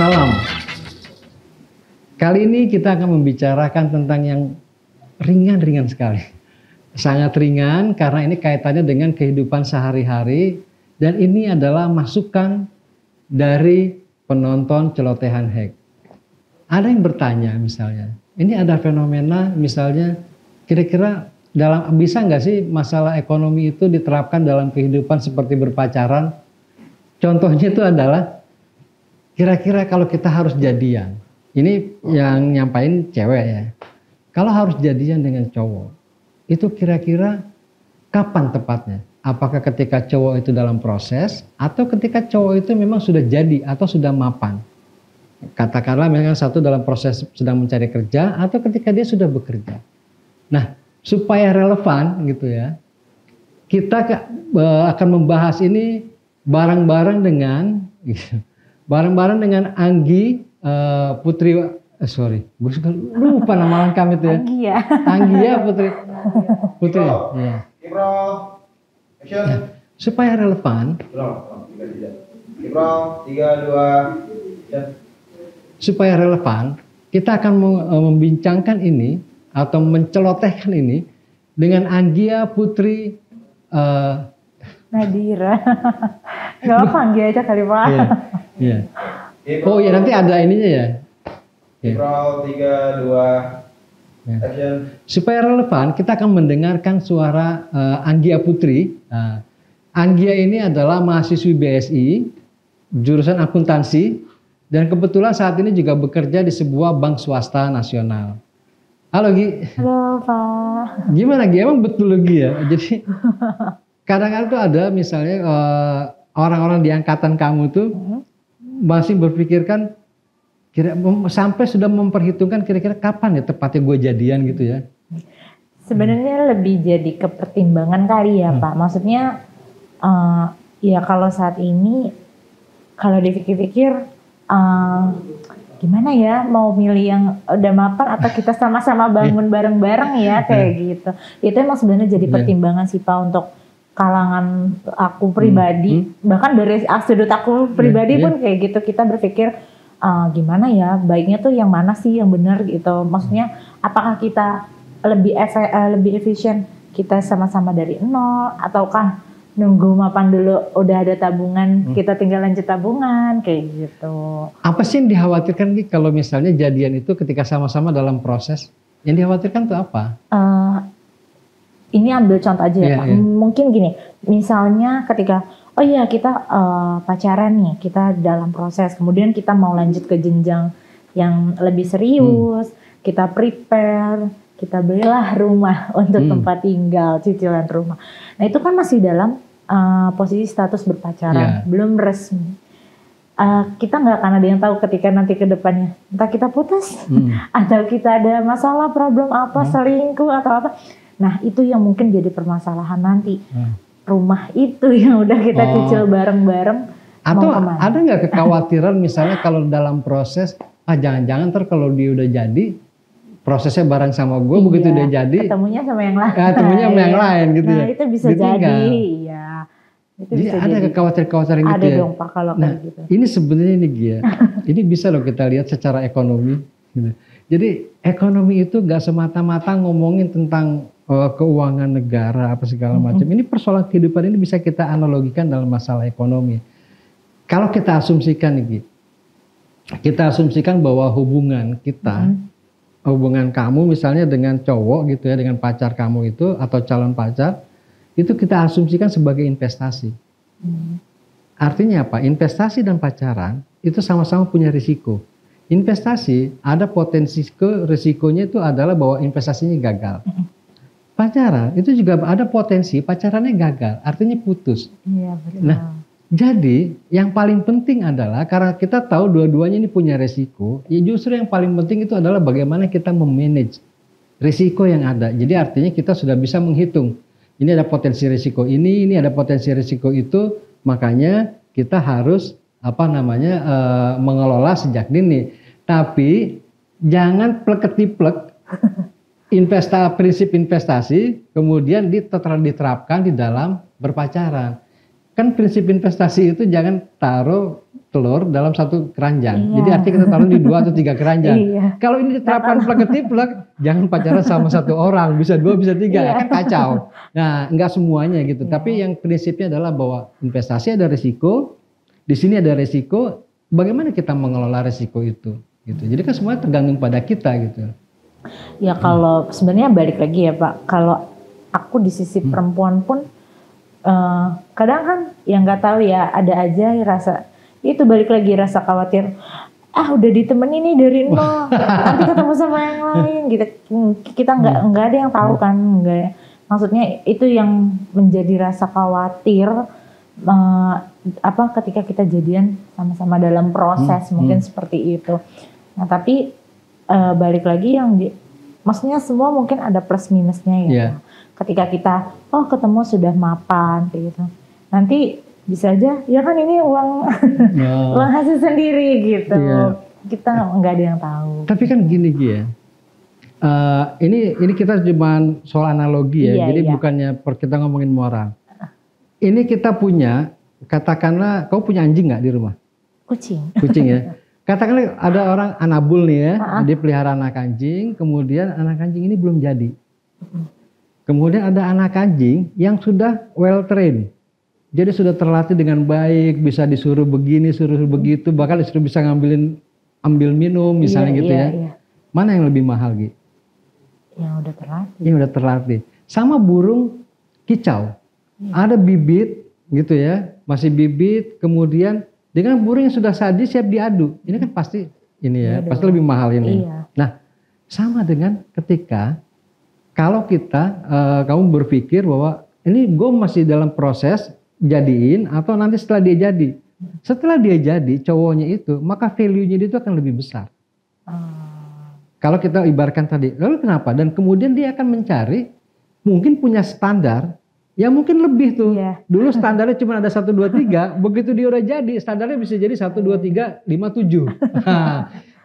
Salam. Kali ini kita akan membicarakan tentang yang ringan-ringan sekali. Sangat ringan karena ini kaitannya dengan kehidupan sehari-hari dan ini adalah masukan dari penonton celotehan hack. Ada yang bertanya misalnya, ini ada fenomena misalnya kira-kira bisa nggak sih masalah ekonomi itu diterapkan dalam kehidupan seperti berpacaran? Contohnya itu adalah kira-kira kalau kita harus jadian, ini yang nyampain cewek ya. Kalau harus jadian dengan cowok, itu kira-kira kapan tepatnya? Apakah ketika cowok itu dalam proses atau ketika cowok itu memang sudah jadi atau sudah mapan? Katakanlah memang satu dalam proses sedang mencari kerja atau ketika dia sudah bekerja. Nah, supaya relevan gitu ya, kita akan membahas ini bareng-bareng dengan Anggi Putri. Gue suka lupa nama lengkap itu ya. Anggia Putri. Ya. Ya. Supaya relevan. Supaya relevan, kita akan membincangkan ini atau mencelotehkan ini dengan Anggia Putri Nadira. Gak apa Anggia aja kali Pak. Iya. Oh ya nanti ada ininya ya. April 3, 2, action. Supaya relevan, kita akan mendengarkan suara Anggia Putri. Anggia ini adalah mahasiswi BSI, jurusan akuntansi, dan kebetulan saat ini juga bekerja di sebuah bank swasta nasional. Halo Gi. Halo Pak. Gimana Gi? Emang betul Gi ya? Jadi kadang-kadang tuh ada misalnya orang-orang di angkatan kamu tuh masih berpikirkan sampai sudah memperhitungkan kira-kira kapan ya tepatnya gue jadian gitu ya. Sebenarnya lebih jadi kepertimbangan kali ya Pak. Maksudnya ya kalau saat ini kalau dipikir-pikir gimana ya mau milih yang udah mapan atau kita sama-sama bangun bareng-bareng ya kayak gitu. Itu emang sebenarnya jadi pertimbangan sih Pak untuk kalangan aku pribadi. Bahkan dari sudut aku pribadi pun kayak gitu, kita berpikir gimana ya baiknya tuh yang mana sih yang benar gitu. Maksudnya apakah kita lebih efisien kita sama-sama dari nol ataukah nunggu mapan dulu udah ada tabungan kita tinggal lanjut tabungan kayak gitu. Apa sih yang dikhawatirkan Gi kalau misalnya jadian itu ketika sama-sama dalam proses? Yang dikhawatirkan tuh apa? Ini ambil contoh aja ya Pak. Mungkin gini, misalnya ketika kita pacaran nih, kita dalam proses, kemudian kita mau lanjut ke jenjang yang lebih serius, kita prepare, kita belilah rumah untuk tempat tinggal, cicilan rumah. Nah itu kan masih dalam posisi status berpacaran, belum resmi. Kita nggak akan ada yang tahu ketika nanti ke depannya, entah kita putus, atau kita ada masalah, problem apa, selingkuh atau apa. Nah itu yang mungkin jadi permasalahan nanti. Rumah itu yang udah kita cicil bareng-bareng. Atau ada nggak kekhawatiran misalnya kalau dalam proses, jangan-jangan ntar kalau dia udah jadi, prosesnya bareng sama gue, begitu udah jadi ketemunya sama yang lain. Ketemunya sama yang lain gitu ya. Itu bisa jadi, iya. Itu jadi bisa ada kekhawatiran gitu ada ya. dong Pak kalau kayak gitu. Ini sebenarnya ini Gia, ini bisa loh kita lihat secara ekonomi. Gitu. Jadi ekonomi itu gak semata-mata ngomongin tentang keuangan negara apa segala macam. Ini persoalan kehidupan ini bisa kita analogikan dalam masalah ekonomi. Kalau kita asumsikan nih, kita asumsikan bahwa hubungan kita, hubungan kamu misalnya dengan cowok gitu ya, dengan pacar kamu itu atau calon pacar, itu kita asumsikan sebagai investasi. Artinya apa? Investasi dan pacaran itu sama-sama punya risiko. Investasi ada potensi risikonya itu adalah bahwa investasinya gagal. Pacaran itu juga ada potensi pacarannya gagal, artinya putus. Iya, betul. Nah, jadi yang paling penting adalah karena kita tahu dua-duanya ini punya resiko, ya justru yang paling penting itu adalah bagaimana kita memanage risiko yang ada. Jadi artinya kita sudah bisa menghitung, ini ada potensi risiko ini ada potensi risiko itu, makanya kita harus mengelola sejak dini. Tapi jangan plek-ketiplek prinsip investasi kemudian diterapkan di dalam berpacaran. Kan prinsip investasi itu jangan taruh telur dalam satu keranjang. Jadi artinya kita taruh di 2 atau 3 keranjang. Kalau ini diterapkan plek-ketiplek, jangan pacaran sama satu orang, bisa 2, bisa 3, kan kacau. Nah, enggak semuanya gitu. Tapi yang prinsipnya adalah bahwa investasi ada risiko, di sini ada risiko, bagaimana kita mengelola risiko itu gitu. Jadi kan semuanya tergantung pada kita gitu. Ya kalau sebenarnya balik lagi ya Pak, kalau aku di sisi perempuan pun kadang kan yang nggak tahu ya, ada aja rasa itu, balik lagi rasa khawatir, udah ditemenin nih dari nol, nanti ketemu sama yang lain gitu. Kita nggak ada yang tahu kan, nggak. Maksudnya itu yang menjadi rasa khawatir ketika kita jadian sama-sama dalam proses, mungkin seperti itu. Nah tapi balik lagi maksudnya semua mungkin ada plus minusnya ya. Ketika kita ketemu sudah mapan gitu, nanti bisa aja ya kan ini uang uang hasil sendiri gitu. Kita nggak ada yang tahu. Tapi kan gini ya, ini kita cuma soal analogi ya. Jadi bukannya kita ngomongin moral. Ini kita punya, katakanlah kau punya anjing nggak di rumah? Kucing ya. Katakanlah ada orang anabul nih ya, dia pelihara anak anjing, kemudian anak anjing ini belum jadi. Kemudian ada anak anjing yang sudah well trained. Jadi sudah terlatih dengan baik, bisa disuruh begini, suruh begitu, bahkan disuruh bisa ambil minum misalnya gitu ya. Mana yang lebih mahal Gi? Yang udah terlatih. Yang udah terlatih. Sama burung kicau. Ada bibit gitu ya, masih bibit, kemudian dengan burung yang sudah sadis siap diadu. Ini kan pasti pasti lebih mahal ini. Nah, sama dengan ketika kalau kita kamu berpikir bahwa ini gue masih dalam proses jadiin atau nanti setelah dia jadi. Setelah dia jadi cowoknya itu, maka value-nya dia itu akan lebih besar. Kalau kita ibaratkan tadi, lalu kenapa? Dan kemudian dia akan mencari, mungkin punya standar, ya mungkin lebih tuh. Dulu standarnya cuma ada 1, 2, 3, begitu dia udah jadi, standarnya bisa jadi 1, 2, 3, 5, 7.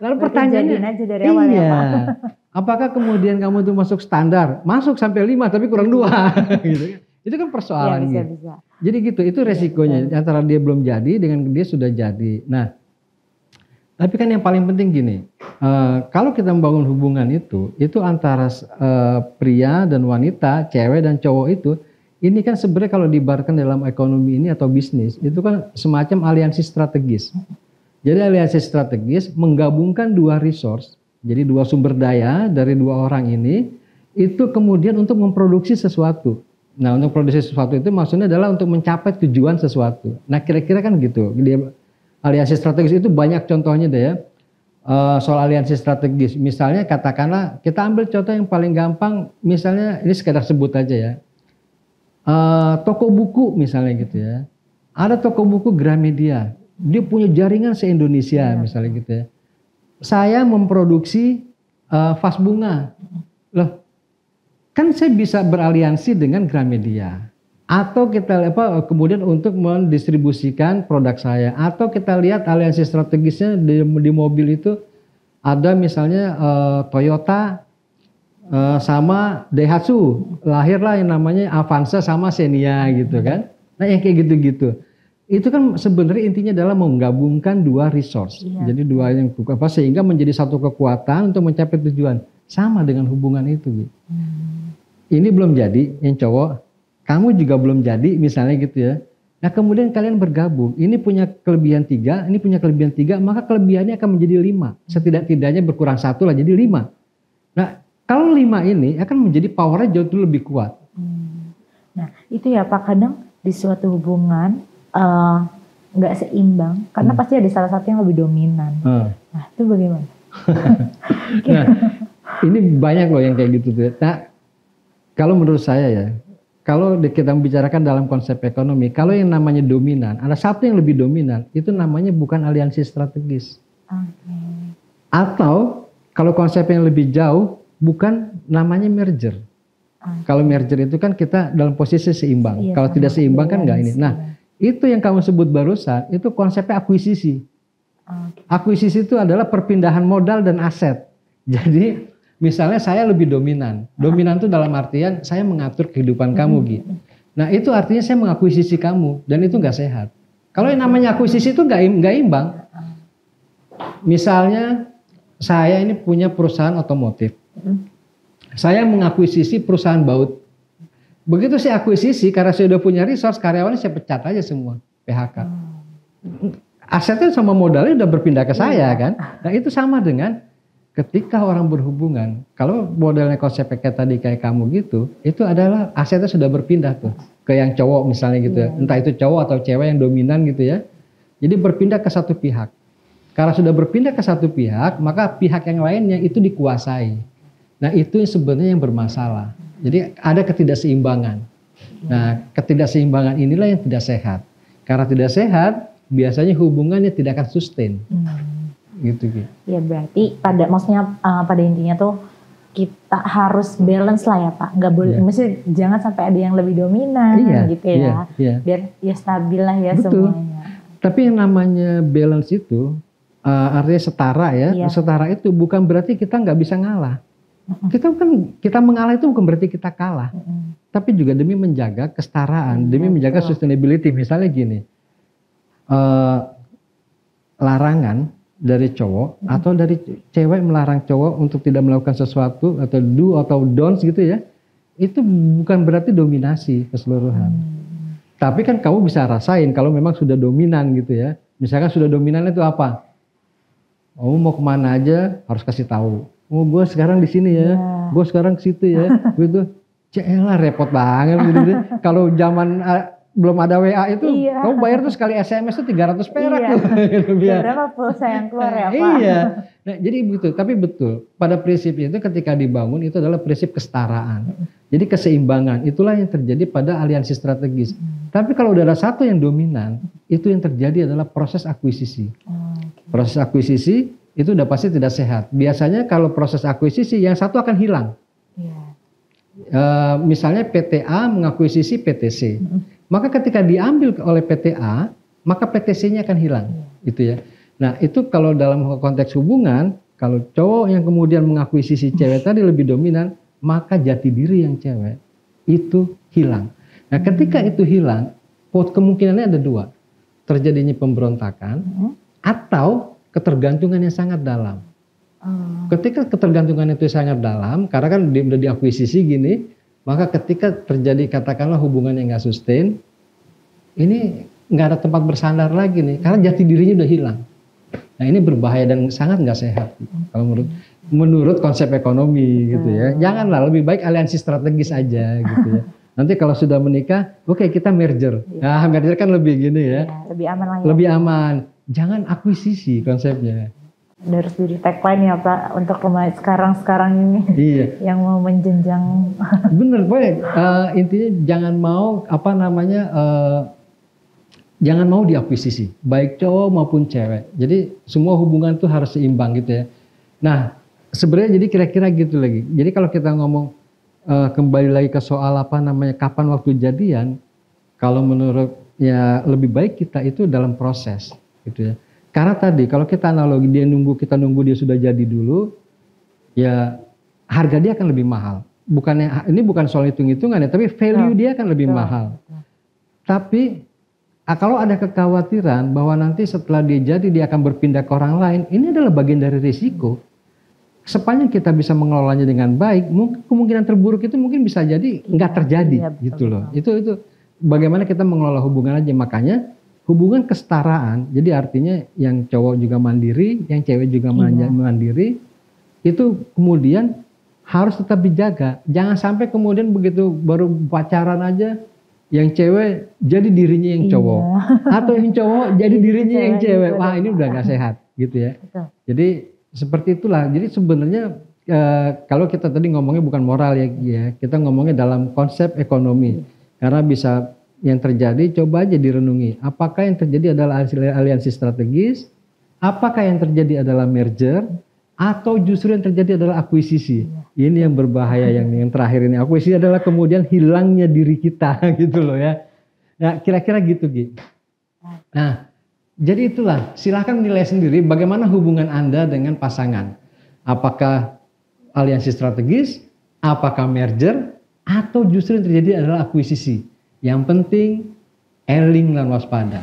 Lalu pertanyaannya, aja dari awal ya, Pak. Apakah kemudian kamu tuh masuk standar, masuk sampai 5 tapi kurang 2 gitu kan? Itu kan persoalan bisa. Jadi gitu, itu resikonya antara dia belum jadi dengan dia sudah jadi. Nah, tapi kan yang paling penting gini, kalau kita membangun hubungan itu antara pria dan wanita, cewek dan cowok itu, ini kan sebenarnya kalau diibaratkan dalam ekonomi ini atau bisnis, itu kan semacam aliansi strategis. Jadi aliansi strategis menggabungkan 2 resource, jadi 2 sumber daya dari 2 orang ini, itu kemudian untuk memproduksi sesuatu. Nah, untuk produksi sesuatu itu maksudnya adalah untuk mencapai tujuan sesuatu. Nah, kira-kira kan gitu. Aliansi strategis itu banyak contohnya deh ya. Soal aliansi strategis. Misalnya katakanlah kita ambil contoh yang paling gampang. Misalnya ini sekedar sebut aja ya. Toko buku misalnya gitu ya. Ada toko buku Gramedia. Dia punya jaringan se-Indonesia misalnya gitu ya. Saya memproduksi vas bunga. Loh, kan saya bisa beraliansi dengan Gramedia, atau kita kemudian untuk mendistribusikan produk saya, atau kita lihat aliansi strategisnya di mobil itu ada misalnya Toyota sama Daihatsu, lahirlah yang namanya Avanza sama Xenia gitu kan. Nah yang kayak gitu-gitu, itu kan sebenarnya intinya adalah menggabungkan 2 resource, jadi 2 yang sehingga menjadi satu kekuatan untuk mencapai tujuan. Sama dengan hubungan itu gitu. Ini belum jadi yang cowok, kamu juga belum jadi misalnya gitu ya. Nah kemudian kalian bergabung, ini punya kelebihan 3, ini punya kelebihan 3, maka kelebihannya akan menjadi 5. Setidak-tidaknya berkurang 1 lah jadi 5. Nah kalau 5 ini akan menjadi powernya jauh lebih kuat. Nah itu ya Pak, kadang di suatu hubungan nggak seimbang, karena pasti ada salah satu yang lebih dominan. Nah itu bagaimana? Nah ini banyak loh yang kayak gitu tuh. Nah, kalau menurut saya ya, kalau kita membicarakan dalam konsep ekonomi, kalau yang namanya dominan, ada satu yang lebih dominan, itu namanya bukan aliansi strategis. Atau kalau konsep yang lebih jauh, bukan namanya merger. Kalau merger itu kan kita dalam posisi seimbang. Kalau tidak seimbang kan enggak ini. Nah, itu yang kamu sebut barusan, itu konsepnya akuisisi. Akuisisi itu adalah perpindahan modal dan aset. Jadi misalnya saya lebih dominan. Dominan itu dalam artian saya mengatur kehidupan kamu gitu. Nah itu artinya saya mengakuisisi kamu dan itu nggak sehat. Kalau yang namanya akuisisi itu nggak imbang. Misalnya saya ini punya perusahaan otomotif. Saya mengakuisisi perusahaan baut. Begitu saya akuisisi, karena saya udah punya resource, karyawannya saya pecat aja semua, PHK. Asetnya sama modalnya udah berpindah ke saya kan. Nah itu sama dengan ketika orang berhubungan. Kalau modelnya konsep kayak tadi kayak kamu gitu, itu adalah asetnya sudah berpindah tuh ke yang cowok misalnya gitu ya. Entah itu cowok atau cewek yang dominan gitu ya. Jadi berpindah ke satu pihak. Karena sudah berpindah ke satu pihak, maka pihak yang lainnya itu dikuasai. Nah itu sebenarnya yang bermasalah. Jadi ada ketidakseimbangan. Nah ketidakseimbangan inilah yang tidak sehat. Karena tidak sehat, biasanya hubungannya tidak akan sustain. Gitu. Ya berarti pada intinya tuh kita harus balance lah ya Pak. Nggak boleh, mesti jangan sampai ada yang lebih dominan gitu ya. Biar ya stabil lah ya. Betul. Semuanya. Tapi yang namanya balance itu artinya setara ya. Setara itu bukan berarti kita nggak bisa ngalah. Kita mengalah itu bukan berarti kita kalah. Tapi juga demi menjaga kesetaraan, demi menjaga sustainability. Misalnya gini, larangan dari cowok atau dari cewek melarang cowok untuk tidak melakukan sesuatu atau do atau don'ts gitu ya, itu bukan berarti dominasi keseluruhan. Tapi kan kamu bisa rasain kalau memang sudah dominan gitu ya. Misalkan sudah dominan itu apa? Oh mau kemana aja harus kasih tahu. Oh gue sekarang di sini ya, gue sekarang ke situ ya, gitu. Celah repot banget gitu. Kalau zaman belum ada WA itu, kamu bayar tuh sekali SMS tuh 300 perak tuh. Berapa pulsa yang keluar ya Pak? Iya. Nah, jadi begitu. Tapi betul, pada prinsipnya itu ketika dibangun itu adalah prinsip kesetaraan. Jadi keseimbangan, itulah yang terjadi pada aliansi strategis. Tapi kalau udah ada satu yang dominan, itu yang terjadi adalah proses akuisisi. Proses akuisisi itu udah pasti tidak sehat. Biasanya kalau proses akuisisi yang satu akan hilang. Misalnya PTA mengakuisisi PTC. Maka ketika diambil oleh PTA, maka PTC-nya akan hilang, gitu ya. Nah itu kalau dalam konteks hubungan, kalau cowok yang kemudian mengakuisisi cewek tadi lebih dominan, maka jati diri yang cewek itu hilang. Nah ketika itu hilang, kemungkinannya ada dua, terjadinya pemberontakan atau ketergantungan yang sangat dalam. Ketika ketergantungan itu sangat dalam, karena kan udah diakuisisi gini, maka ketika terjadi katakanlah hubungan yang nggak sustain, ini nggak ada tempat bersandar lagi nih, karena jati dirinya udah hilang. Nah ini berbahaya dan sangat nggak sehat. Kalau menurut konsep ekonomi gitu ya, janganlah, lebih baik aliansi strategis aja gitu ya. Nanti kalau sudah menikah, oke, kita merger. Nah merger kan lebih gini ya, lebih aman lah ya. Lebih aman. Jangan akuisisi konsepnya. Harus jadi tagline ya Pak untuk sekarang ini. Yang mau menjenjang. Bener, boleh. Intinya jangan mau jangan mau diakuisisi, baik cowok maupun cewek. Jadi semua hubungan tuh harus seimbang gitu ya. Nah sebenarnya jadi kira-kira gitu lagi. Jadi kalau kita ngomong kembali lagi ke soal kapan waktu jadian, kalau menurutnya lebih baik kita itu dalam proses gitu ya. Karena tadi kalau kita analogi kita nunggu dia sudah jadi dulu, ya harga dia akan lebih mahal. Ini bukan soal hitung-hitungan ya, tapi value dia akan lebih mahal. Tapi kalau ada kekhawatiran bahwa nanti setelah dia jadi dia akan berpindah ke orang lain, ini adalah bagian dari risiko. Sepanjang kita bisa mengelolanya dengan baik, mungkin kemungkinan terburuk itu mungkin bisa jadi nggak terjadi gitu loh. Itu bagaimana kita mengelola hubungan aja, makanya hubungan kesetaraan, jadi artinya yang cowok juga mandiri, yang cewek juga mandiri, itu kemudian harus tetap dijaga. Jangan sampai kemudian begitu baru pacaran aja, yang cewek jadi dirinya yang cowok, atau yang cowok jadi dirinya yang cewek. Wah ini udah gak sehat gitu ya. Jadi seperti itulah. Jadi sebenarnya kalau kita tadi ngomongnya bukan moral ya, kita ngomongnya dalam konsep ekonomi. Karena bisa yang terjadi, coba aja direnungi. Apakah yang terjadi adalah aliansi strategis? Apakah yang terjadi adalah merger? Atau justru yang terjadi adalah akuisisi? Ini yang berbahaya yang terakhir ini. Akuisisi adalah kemudian hilangnya diri kita gitu loh ya. Nah kira-kira gitu Gi. Nah jadi itulah, silahkan menilai sendiri bagaimana hubungan Anda dengan pasangan. Apakah aliansi strategis? Apakah merger? Atau justru yang terjadi adalah akuisisi? Yang penting, eling dan waspada.